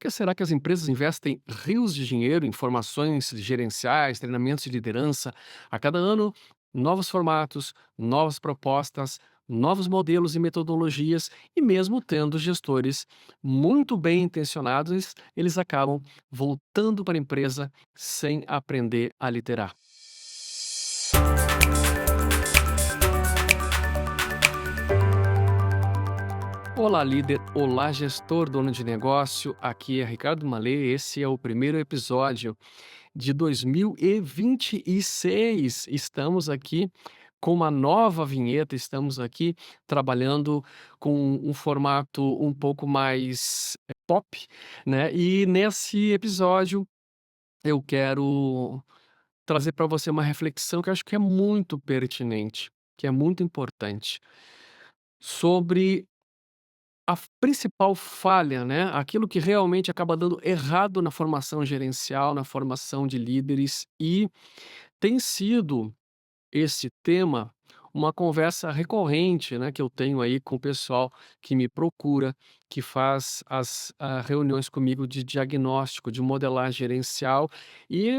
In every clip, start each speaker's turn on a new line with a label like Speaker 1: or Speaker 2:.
Speaker 1: que será que as empresas investem rios de dinheiro em formações gerenciais, treinamentos de liderança? A cada ano, novos formatos, novas propostas, novos modelos e metodologias, e mesmo tendo gestores muito bem intencionados, eles acabam voltando para a empresa sem aprender a liderar. Olá, líder. Olá, gestor, dono de negócio. Aqui é Ricardo Malê. Esse é o primeiro episódio de 2026. Estamos aqui com uma nova vinheta. Estamos aqui trabalhando com um formato um pouco mais pop, né? E nesse episódio eu quero trazer para você uma reflexão que eu acho que é muito pertinente, que é muito importante, sobre a principal falha, né, aquilo que realmente acaba dando errado na formação gerencial, na formação de líderes, e tem sido esse tema uma conversa recorrente, né, que eu tenho aí com o pessoal que me procura, que faz reuniões comigo de diagnóstico, de modelagem gerencial, e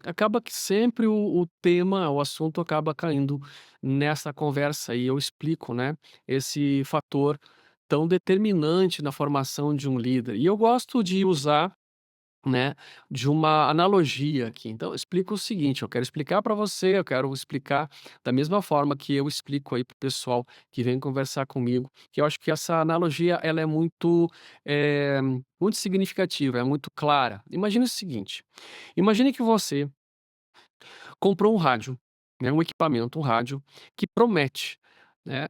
Speaker 1: acaba que sempre o tema, o assunto acaba caindo nessa conversa, e eu explico, né, esse fator tão determinante na formação de um líder. E eu gosto de usar, né, de uma analogia aqui. Então eu explico o seguinte, eu quero explicar para você, eu quero explicar da mesma forma que eu explico aí para o pessoal que vem conversar comigo, que eu acho que essa analogia ela é eh, muito significativa, é muito clara. Imagine o seguinte, imagine que você comprou um rádio, né, um equipamento, um rádio, que promete, né,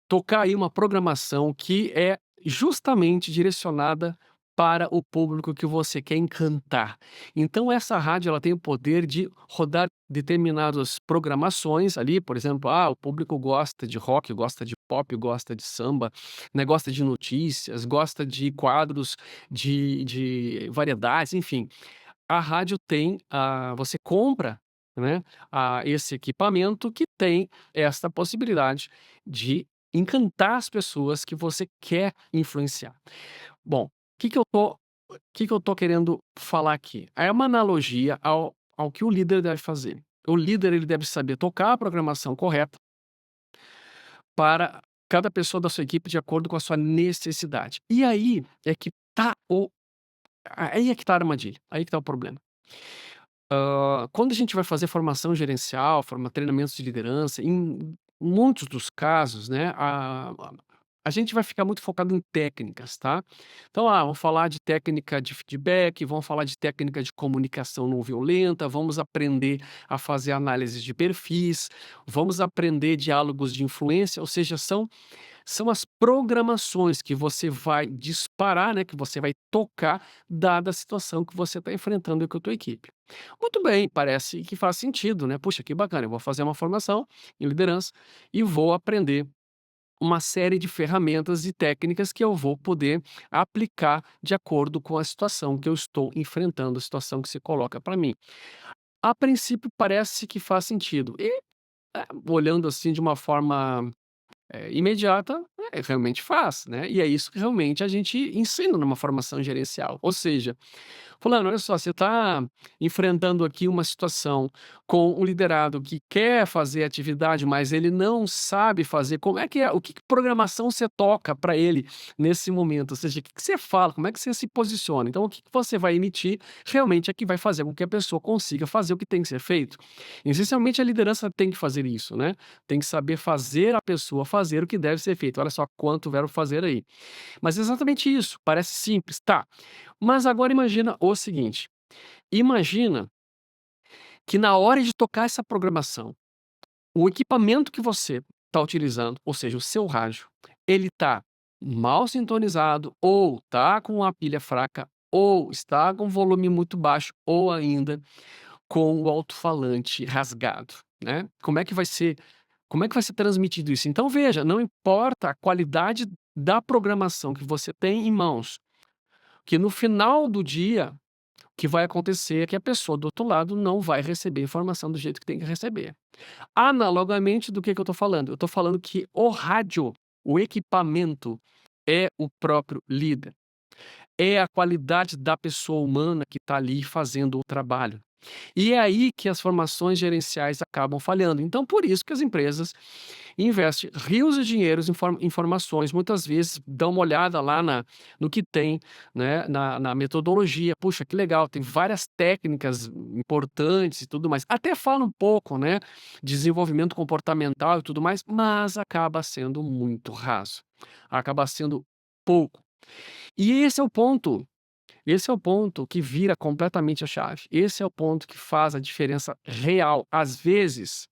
Speaker 1: tocar aí uma programação que é justamente direcionada para o público que você quer encantar. Então essa rádio ela tem o poder de rodar determinadas programações ali, por exemplo, o público gosta de rock, gosta de pop, gosta de samba, né, gosta de notícias, gosta de quadros de variedades, enfim. A rádio tem, você compra, né, esse equipamento que tem esta possibilidade de encantar as pessoas que você quer influenciar. Bom, o que que eu tô querendo falar aqui? É uma analogia ao que o líder deve fazer. O líder ele deve saber tocar a programação correta para cada pessoa da sua equipe de acordo com a sua necessidade. E aí é que tá a armadilha, aí que tá o problema. Quando a gente vai fazer formação gerencial, treinamentos de liderança, em muitos dos casos, né, a gente vai ficar muito focado em técnicas, tá? Então, vamos falar de técnica de feedback, vamos falar de técnica de comunicação não violenta, vamos aprender a fazer análise de perfis, vamos aprender diálogos de influência, ou seja, são as programações que você vai disparar, né, que você vai tocar, dada a situação que você está enfrentando com a tua equipe. Muito bem, parece que faz sentido, né? Puxa, que bacana, eu vou fazer uma formação em liderança e vou aprender uma série de ferramentas e técnicas que eu vou poder aplicar de acordo com a situação que eu estou enfrentando, a situação que se coloca para mim. A princípio parece que faz sentido. E, olhando assim de uma forma imediata, realmente faz, né, e é isso que realmente a gente ensina numa formação gerencial. Ou seja, fulano, olha só, você está enfrentando aqui uma situação com um liderado que quer fazer atividade, mas ele não sabe fazer. Como é que é? O que programação você toca para ele nesse momento? Ou seja, o que que você fala? Como é que você se posiciona? Então, o que que você vai emitir realmente é que vai fazer com que a pessoa consiga fazer o que tem que ser feito. Essencialmente, a liderança tem que fazer isso, né? Tem que saber fazer a pessoa fazer o que deve ser feito. Olha só quanto verbo fazer aí. Mas é exatamente isso. Parece simples, tá? Mas agora imagina o seguinte, imagina que na hora de tocar essa programação, o equipamento que você está utilizando, ou seja, o seu rádio, ele está mal sintonizado, ou está com a pilha fraca, ou está com volume muito baixo, ou ainda com o alto-falante rasgado, né. Como é que vai ser transmitido isso? Então veja, não importa a qualidade da programação que você tem em mãos, que no final do dia o que vai acontecer é que a pessoa do outro lado não vai receber a informação do jeito que tem que receber. Analogamente do que eu estou falando? Eu estou falando que o rádio, o equipamento, é o próprio líder. é a qualidade da pessoa humana que está ali fazendo o trabalho. E é aí que as formações gerenciais acabam falhando. Então, por isso que as empresas investem rios de dinheiros em formações, muitas vezes dão uma olhada lá no que tem, né, na metodologia. Puxa, que legal, tem várias técnicas importantes e tudo mais. Até fala um pouco, né, desenvolvimento comportamental e tudo mais, mas acaba sendo muito raso, acaba sendo pouco. E esse é o ponto que vira completamente a chave. Esse é o ponto que faz a diferença real. Às vezes,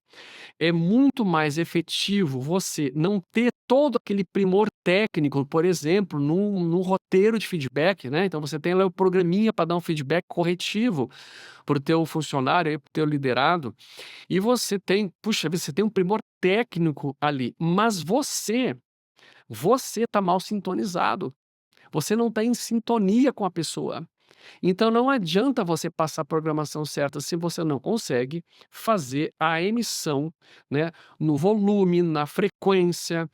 Speaker 1: é muito mais efetivo você não ter todo aquele primor técnico, por exemplo, num roteiro de feedback, né? Então você tem lá o programinha para dar um feedback corretivo para o teu funcionário, para o teu liderado, e você tem, puxa, você tem um primor técnico ali, mas você está mal sintonizado. Você não está em sintonia com a pessoa. Então não adianta você passar a programação certa se você não consegue fazer a emissão, né, no volume, na frequência,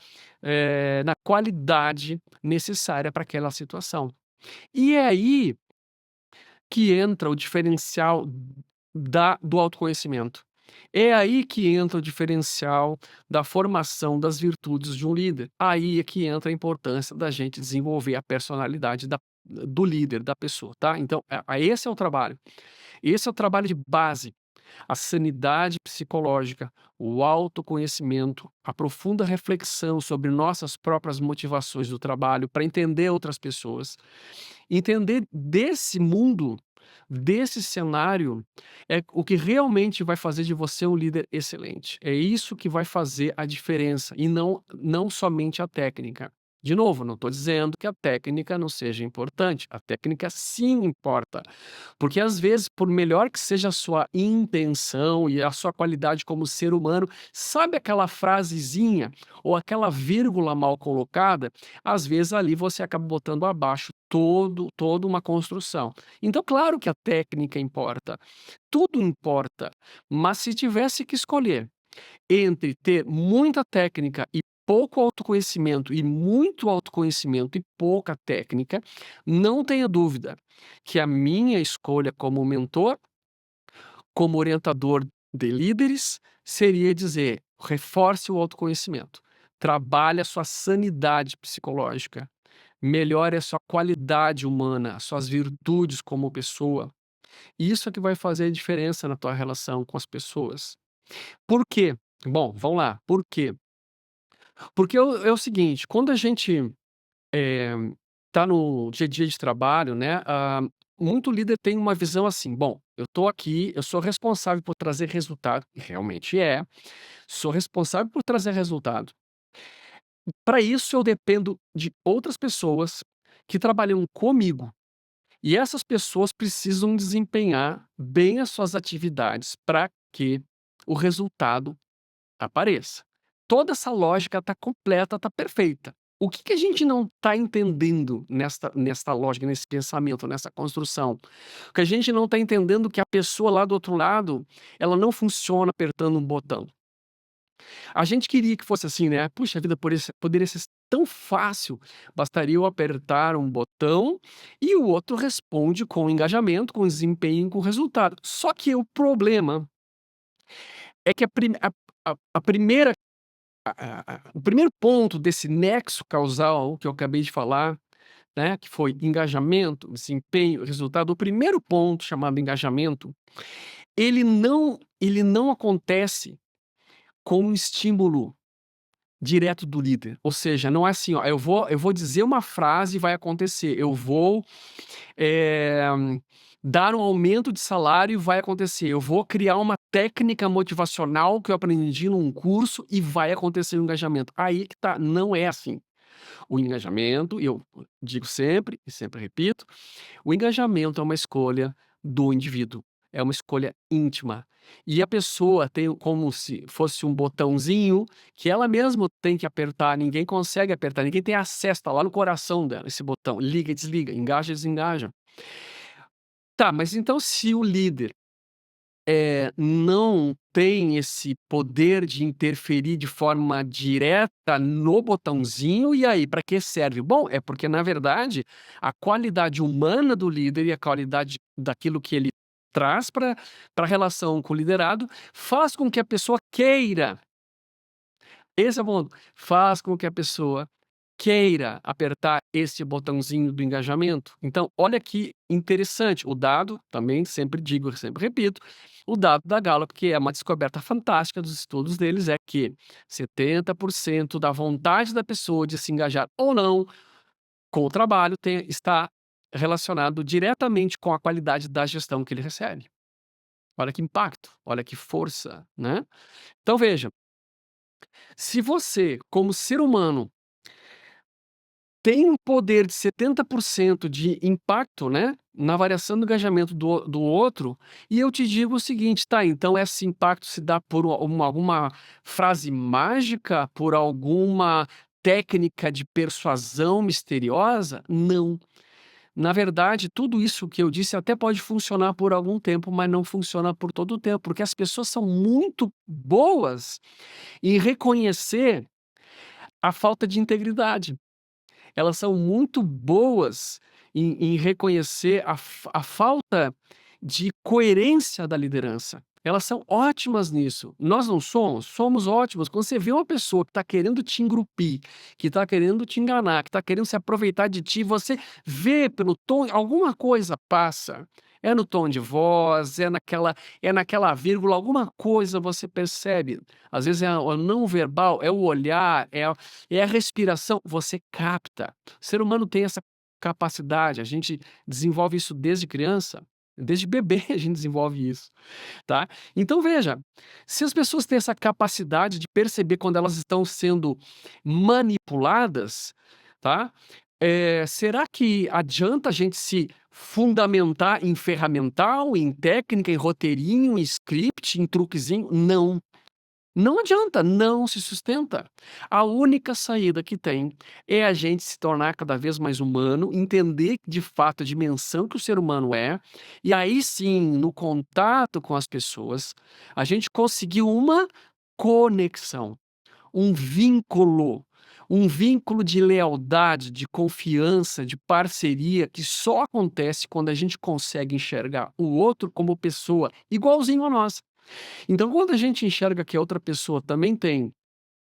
Speaker 1: na qualidade necessária para aquela situação. E é aí que entra o diferencial do autoconhecimento. É aí que entra o diferencial da formação das virtudes de um líder. Aí é que entra a importância da gente desenvolver a personalidade do líder, da pessoa, tá? Então, esse é o trabalho. Esse é o trabalho de base. A sanidade psicológica, o autoconhecimento, a profunda reflexão sobre nossas próprias motivações do trabalho para entender outras pessoas. Entender desse mundo, desse cenário, é o que realmente vai fazer de você um líder excelente. É isso que vai fazer a diferença e não somente a técnica. De novo, não estou dizendo que a técnica não seja importante, a técnica sim importa, porque às vezes, por melhor que seja a sua intenção e a sua qualidade como ser humano, sabe aquela frasezinha ou aquela vírgula mal colocada, às vezes ali você acaba botando abaixo toda uma construção. Então, claro que a técnica importa, tudo importa, mas se tivesse que escolher entre ter muita técnica e pouco autoconhecimento, e muito autoconhecimento e pouca técnica, não tenha dúvida que a minha escolha como mentor, como orientador de líderes, seria dizer: reforce o autoconhecimento, trabalhe a sua sanidade psicológica, melhore a sua qualidade humana, as suas virtudes como pessoa. Isso é que vai fazer a diferença na tua relação com as pessoas. Por quê? Bom, vamos lá. Por quê? Porque é o seguinte, quando a gente, eh, tá no dia a dia de trabalho, né, muito líder tem uma visão assim: "Bom, eu tô aqui, eu sou responsável por trazer resultado", e realmente é, sou responsável por trazer resultado. Para isso eu dependo de outras pessoas que trabalham comigo, e essas pessoas precisam desempenhar bem as suas atividades para que o resultado apareça. Toda essa lógica está completa, está perfeita. O que que a gente não está entendendo nesta lógica, nesse pensamento, nessa construção? O que a gente não está entendendo é que a pessoa lá do outro lado, ela não funciona apertando um botão. A gente queria que fosse assim, né? Puxa vida, poderia ser tão fácil. Bastaria eu apertar um botão e o outro responde com engajamento, com desempenho, com resultado. Só que o problema é que a primeira o primeiro ponto desse nexo causal que eu acabei de falar, né, que foi engajamento, desempenho, resultado, o primeiro ponto chamado engajamento, ele não acontece com um estímulo direto do líder. Ou seja, não é assim: "Ó, eu vou dizer uma frase e vai acontecer. Eu vou, eh, dar um aumento de salário e vai acontecer. Eu vou criar uma técnica motivacional que eu aprendi num curso e vai acontecer o engajamento". Aí que tá, não é assim. O engajamento, e eu digo sempre e sempre repito, o engajamento é uma escolha do indivíduo, é uma escolha íntima. E a pessoa tem como se fosse um botãozinho que ela mesma tem que apertar, ninguém consegue apertar, ninguém tem acesso, tá lá no coração dela esse botão, liga e desliga, engaja e desengaja. Tá, mas então se o líder não tem esse poder de interferir de forma direta no botãozinho, e aí, para que serve? Bom, é porque, na verdade, a qualidade humana do líder e a qualidade daquilo que ele traz para a relação com o liderado faz com que a pessoa queira. Esse é o ponto. Faz com que a pessoa queira apertar esse botãozinho do engajamento. Então, olha que interessante, o dado, também sempre digo, sempre repito, o dado da Gallup, que é uma descoberta fantástica dos estudos deles, é que 70% da vontade da pessoa de se engajar ou não com o trabalho está relacionado diretamente com a qualidade da gestão que ele recebe. Olha que impacto, olha que força, né? Então veja, se você, como ser humano, tem um poder de 70% de impacto, né, na variação do engajamento do outro, e eu te digo o seguinte, tá, então esse impacto se dá por alguma frase mágica, por alguma técnica de persuasão misteriosa? Não. Na verdade, tudo isso que eu disse até pode funcionar por algum tempo, mas não funciona por todo o tempo, porque as pessoas são muito boas em reconhecer a falta de integridade. Elas são muito boas em reconhecer a falta de coerência da liderança. Elas são ótimas nisso. Nós não somos? Somos ótimos. Quando você vê uma pessoa que está querendo te engrupir, que está querendo te enganar, que está querendo se aproveitar de ti, você vê pelo tom, alguma coisa passa. É no tom de voz, é naquela vírgula, alguma coisa você percebe. Às vezes é o não verbal, é o olhar, é a respiração, você capta. O ser humano tem essa capacidade, a gente desenvolve isso desde criança, desde bebê a gente desenvolve isso, tá. Então veja, se as pessoas têm essa capacidade de perceber quando elas estão sendo manipuladas, tá, será que adianta a gente se fundamentar em ferramental, em técnica, em roteirinho, em script, em truquezinho? Não. Não adianta, não se sustenta. A única saída que tem é a gente se tornar cada vez mais humano, entender de fato a dimensão que o ser humano é, e aí sim, no contato com as pessoas, a gente conseguir uma conexão, um vínculo de lealdade, de confiança, de parceria, que só acontece quando a gente consegue enxergar o outro como pessoa igualzinho a nós. Então, quando a gente enxerga que a outra pessoa também tem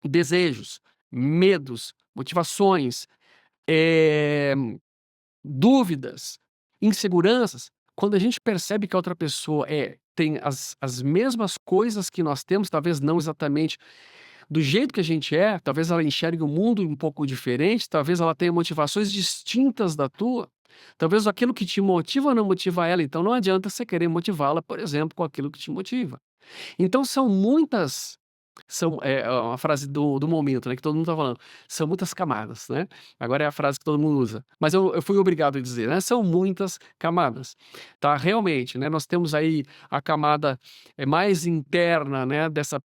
Speaker 1: desejos, medos, motivações, eh, dúvidas, inseguranças, quando a gente percebe que a outra pessoa tem as mesmas coisas que nós temos, talvez não exatamente do jeito que a gente é, talvez ela enxergue o mundo um pouco diferente, talvez ela tenha motivações distintas da tua, talvez aquilo que te motiva não motiva ela, então não adianta você querer motivá-la, por exemplo, com aquilo que te motiva. Então são muitas é uma frase do momento, né, que todo mundo tá falando, são muitas camadas, né, agora é a frase que todo mundo usa, mas eu fui obrigado a dizer, né, são muitas camadas, tá, realmente, né, nós temos aí a camada, mais interna, né, dessa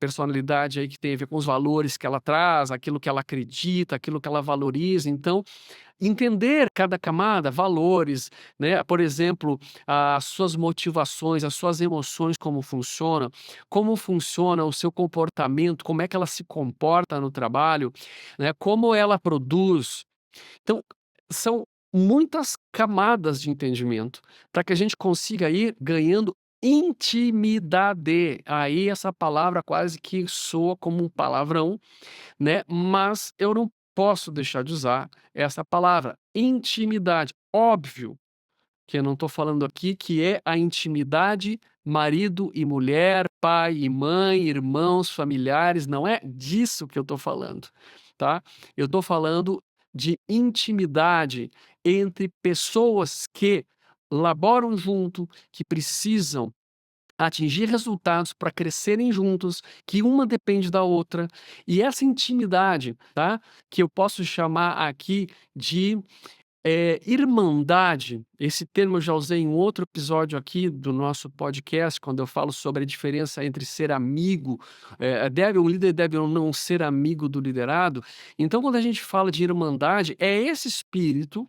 Speaker 1: personalidade aí que tem a ver com os valores que ela traz, aquilo que ela acredita, aquilo que ela valoriza, então entender cada camada, valores, né, por exemplo, as suas motivações, as suas emoções como funciona o seu comportamento, como é que ela se comporta no trabalho, né, como ela produz. Então, são muitas camadas de entendimento, para que a gente consiga ir ganhando intimidade. Aí essa palavra quase que soa como um palavrão, né, mas eu não posso deixar de usar essa palavra, intimidade. Óbvio que eu não estou falando aqui que é a intimidade marido e mulher, pai e mãe, irmãos, familiares, não é disso que eu estou falando, tá. Eu estou falando de intimidade entre pessoas que laboram junto, que precisam atingir resultados para crescerem juntos, que uma depende da outra, e essa intimidade, tá, que eu posso chamar aqui de, irmandade, esse termo eu já usei em outro episódio aqui do nosso podcast, quando eu falo sobre a diferença entre ser amigo, o líder deve ou não ser amigo do liderado. Então quando a gente fala de irmandade, é esse espírito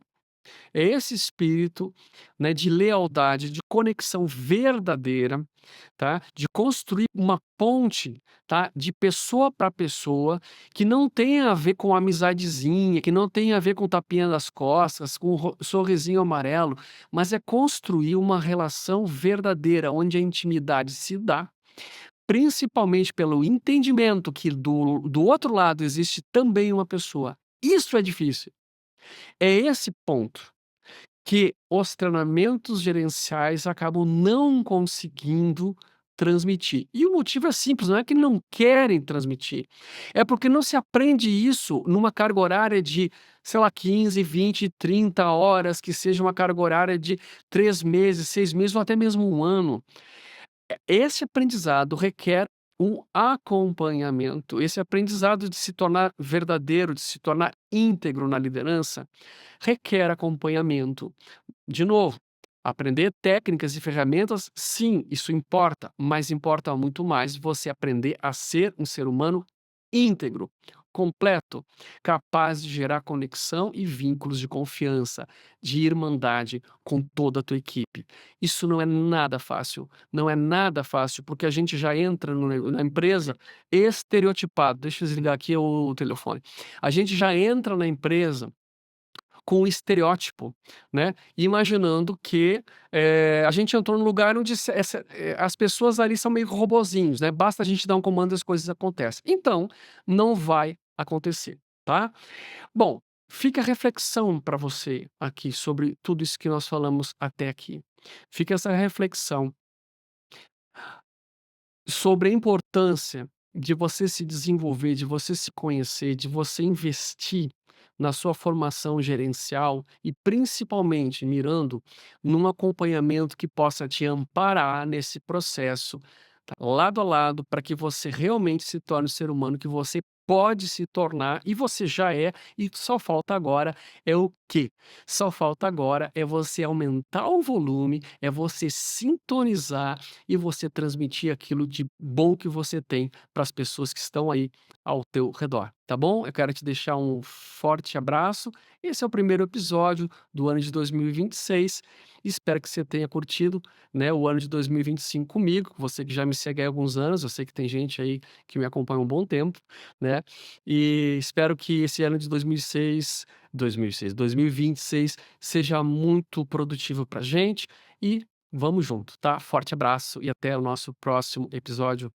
Speaker 1: É esse espírito, né, de lealdade, de conexão verdadeira, tá, de construir uma ponte, tá, de pessoa para pessoa, que não tem a ver com amizadezinha, que não tem a ver com tapinha das costas, com sorrisinho amarelo, mas é construir uma relação verdadeira, onde a intimidade se dá, principalmente pelo entendimento que do outro lado existe também uma pessoa. Isso é difícil. É esse ponto que os treinamentos gerenciais acabam não conseguindo transmitir. E o motivo é simples, não é que não querem transmitir, é porque não se aprende isso numa carga horária de, sei lá, 15, 20, 30 horas, que seja uma carga horária de 3 meses, 6 meses ou até mesmo um ano. Esse aprendizado requer um acompanhamento. Esse aprendizado de se tornar verdadeiro, de se tornar íntegro na liderança, requer acompanhamento. De novo, aprender técnicas e ferramentas, sim, isso importa, mas importa muito mais você aprender a ser um ser humano íntegro, completo, capaz de gerar conexão e vínculos de confiança, de irmandade com toda a tua equipe. Isso não é nada fácil, não é nada fácil, porque a gente já entra na empresa estereotipado. Deixa eu desligar aqui o telefone. A gente já entra na empresa com o estereótipo, né, imaginando que, a gente entrou num lugar onde as pessoas ali são meio robozinhos, né, basta a gente dar um comando e as coisas acontecem. Então, não vai acontecer, tá. Bom, fica a reflexão para você aqui sobre tudo isso que nós falamos até aqui. Fica essa reflexão sobre a importância de você se desenvolver, de você se conhecer, de você investir na sua formação gerencial e principalmente mirando num acompanhamento que possa te amparar nesse processo, tá, lado a lado, para que você realmente se torne o ser humano que você pode se tornar e você já é, e só falta agora é o quê? Só falta agora é você aumentar o volume, é você sintonizar e você transmitir aquilo de bom que você tem para as pessoas que estão aí ao teu redor, tá bom? Eu quero te deixar um forte abraço. Esse é o primeiro episódio do ano de 2026. Espero que você tenha curtido, né, o ano de 2025 comigo. Você que já me segue há alguns anos, eu sei que tem gente aí que me acompanha há um bom tempo, né? E espero que esse ano de 2026 seja muito produtivo pra gente e vamos junto, tá? Forte abraço e até o nosso próximo episódio.